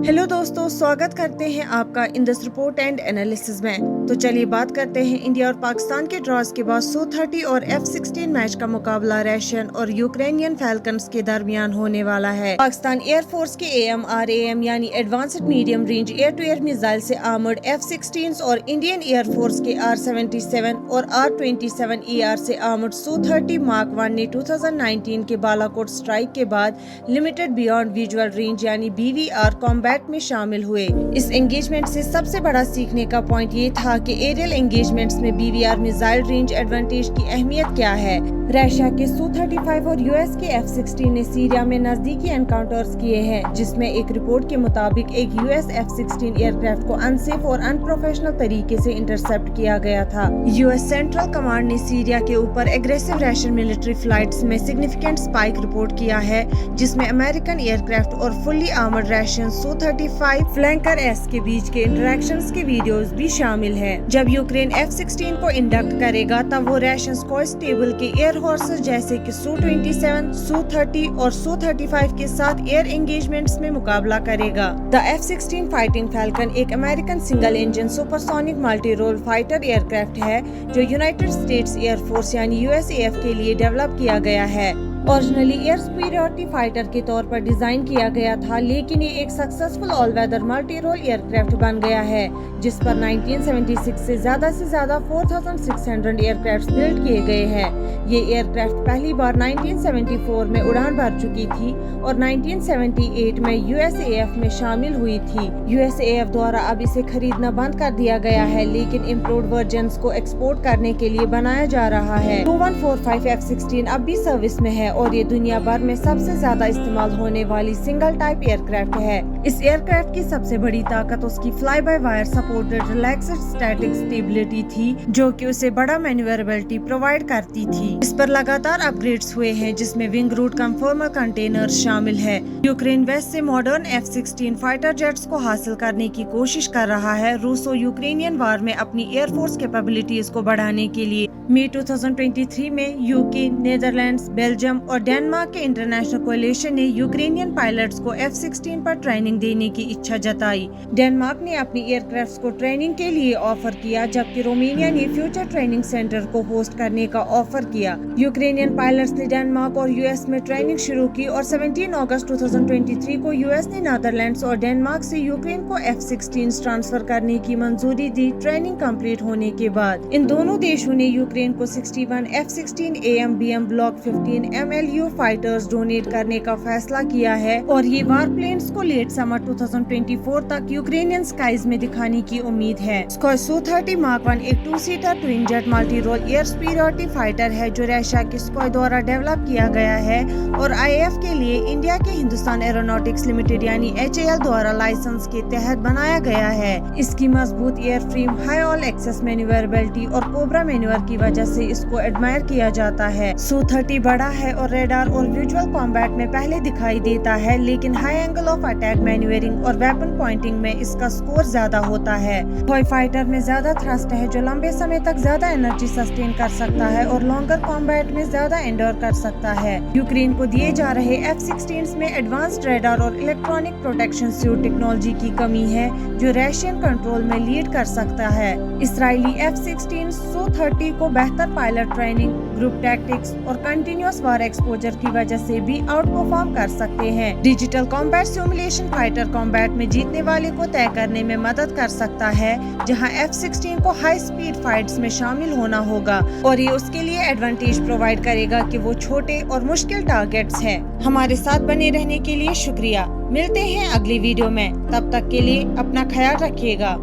Hello दोस्तों, स्वागत करते हैं आपका in this report and analysis में। तो चलिए बात करते हैं इंडिया और पाकिस्तान के ड्रॉज के बाद Su-30 और F-16 मैच का मुकाबला रशियन और यूक्रेनियन फैल्कन्स के दरमियान होने वाला है। पाकिस्तान एयरफोर्स के AMRAM यानी advanced medium range air to air missile से आर्मर्ड F-16 और इंडियन एयरफोर्स के R-77 और R-27ER से आर्मर्ड Su-30 मार्क 1 ने 2019 के बालाकोट स्ट्राइक के बाद लिमिटेड बियॉन्ड विजुअल रेंज यानी BVR कॉम्बैट में शामिल हुए। इस एंगेजमेंट से सबसे बड़ा सीखने का पॉइंट ये था कि एरियल एंगेजमेंट्स में BVR मिसाइल रेंज एडवांटेज की अहमियत क्या है। रशिया के Su-35 और US के F-16 ने सीरिया में नजदीकी एनकाउंटर्स किए हैं, जिसमें एक रिपोर्ट के मुताबिक एक US F-16 एयरक्राफ्ट को अनसेफ और अनप्रोफेशनल तरीके से इंटरसेप्ट किया गया था। US सेंट्रल कमांड ने सीरिया के ऊपर एग्रेसिव रशियन मिलिट्री फ्लाइट्स में सिग्निफिकेंट स्पाइक रिपोर्ट किया है, जिसमें अमेरिकन एयरक्राफ्ट और fully armoured Russian Su-35 flanker S के बीच के इंटरेक्शंस के वीडियोस भी शामिल हैं। जब यूक्रेन F-16 को इंडक्ट करेगा तब वो रशियंस को इस टेबल के एयर फोर्सेस जैसे कि Su-27, Su-30 और Su-35 के साथ एयर एंगेजमेंट्स में मुकाबला करेगा। द F-16 फाइटिंग फैल्कन एक American single engine supersonic multi role fighter aircraft है जो यूनाइटेड स्टेट्स एयर फोर्स यानी USAF के लिए डेवलप किया गया है। ओरिजिनली एयर सुपीरियरिटी फाइटर के तौर पर डिजाइन किया गया था, लेकिन ये एक successful all weather multi role aircraft बन गया है, जिस पर 1976 से ज्यादा 4600 एयरक्राफ्ट बिल्ड किए गए हैं। ये एयरक्राफ्ट पहली बार 1974 में उड़ान भर चुकी थी और 1978 में USAF में शामिल हुई थी। USAF द्वारा अब इसे खरीदना बंद कर दिया गया है, लेकिन इम्प्रूव्ड वर्जन्स को एक्सपोर्ट करने के लिए बनाया जा रहा है। 2145 F-16 अब भी सर्विस में है और ये दुनिया भर में सबसे ज्यादा इस्तेमाल होने वाली सिंगल टाइप एयरक्राफ्ट है। इस एयरक्राफ्ट की सबसे बड़ी ताकत उसकी fly by wire supported relaxed static stability थी, जो कि उसे बड़ा मैन्यूवरेबिलिटी प्रोवाइड करती थी। इस पर लगातार अपग्रेड्स हुए हैं, जिसमें विंग रूट कन्फॉर्मर कंटेनर्स शामिल है। यूक्रेन वेस्ट से मॉडर्न F-16 फाइटर जेट्स को हासिल करने की कोशिश कर रहा है। रूसो यूक्रेनियन वार में अपनी एयरफोर्स कैपेबिलिटीज को बढ़ाने के लिए मई 2023 में यूके, नेदरलैंड्स, बेल्जियम और डेनमार्क के इंटरनेशनल कोएलिशन ने यूक्रेनियन पायलट्स को F-16 पर ट्रेनिंग देने की इच्छा जताई। डेनमार्क ने अपनी एयरक्राफ्ट्स को ट्रेनिंग के लिए ऑफर किया, जबकि रोमानिया ने फ्यूचर ट्रेनिंग सेंटर को होस्ट करने का ऑफर किया। यूक्रेनियन पायलट्स ने डेनमार्क और US में ट्रेनिंग शुरू की और 17 अगस्त 2023 को US ने नीदरलैंड्स और डेनमार्क से यूक्रेन को F-16 ट्रांसफर करने की मंजूरी दी। ट्रेनिंग कंप्लीट होने के बाद इन दोनों देशों ने यूक्रेन को 61 F-16 AMBM block 15 MLU fighters donate करने का फैसला किया है और ये वार प्लेन्स को लेट समर 2024 तक यूक्रेनियन स्काइज में दिखाने की उम्मीद है। Su-30 मार्क 1 एक 2-सीटर twin jet multi role air superiority fighter है जो रशिया के सुखोई द्वारा डेवलप किया गया है और IAF के लिए इंडिया के हिंदुस्तान एरोनॉटिक्स लिमिटेड यानी HAL द्वारा लाइसेंस के तहत बनाया गया है। इसकी मजबूत air frame, high all access manoeuvrability और कोबरा मैन्यूवर की वजह से इसको एडमायर किया जाता है। Su-30 बड़ा है और रेडार और विजुअल कॉम्बैट में पहले दिखाई देता है, लेकिन high angle of attack manoeuvring और वेपन पॉइंटिंग में इसका स्कोर ज्यादा होता है। टॉय फाइटर में ज्यादा थ्रस्ट है जो लंबे समय तक ज्यादा एनर्जी सस्टेन कर सकता है और लॉन्गर कॉम्बैट में ज्यादा एंडोर कर सकता है। यूक्रेन को दिए जा रहे F-16 में एडवांस्ड रेडार और इलेक्ट्रॉनिक प्रोटेक्शन सूट टेक्नोलॉजी की कमी है जो रशियन कंट्रोल में लीड कर सकता है। इसराइली F-16 Su-30 को बेहतर पायलट ट्रेनिंग, ग्रुप टैक्टिक्स और कंटिन्यूअस वार एक्सपोजर की वजह से भी आउट परफॉर्म कर सकते हैं। Digital combat simulation fighter combat में जीतने वाले को तय करने में मदद कर सकता है, जहां F-16 को हाई स्पीड फाइट्स में शामिल होना होगा और ये उसके लिए एडवांटेज प्रोवाइड करेगा कि वो छोटे और मुश्किल टारगेट्स हैं। हमारे साथ बने रहने के लिए शुक्रिया। मिलते हैं अगली वीडियो में, तब तक के लिए अपना ख्याल रखिएगा।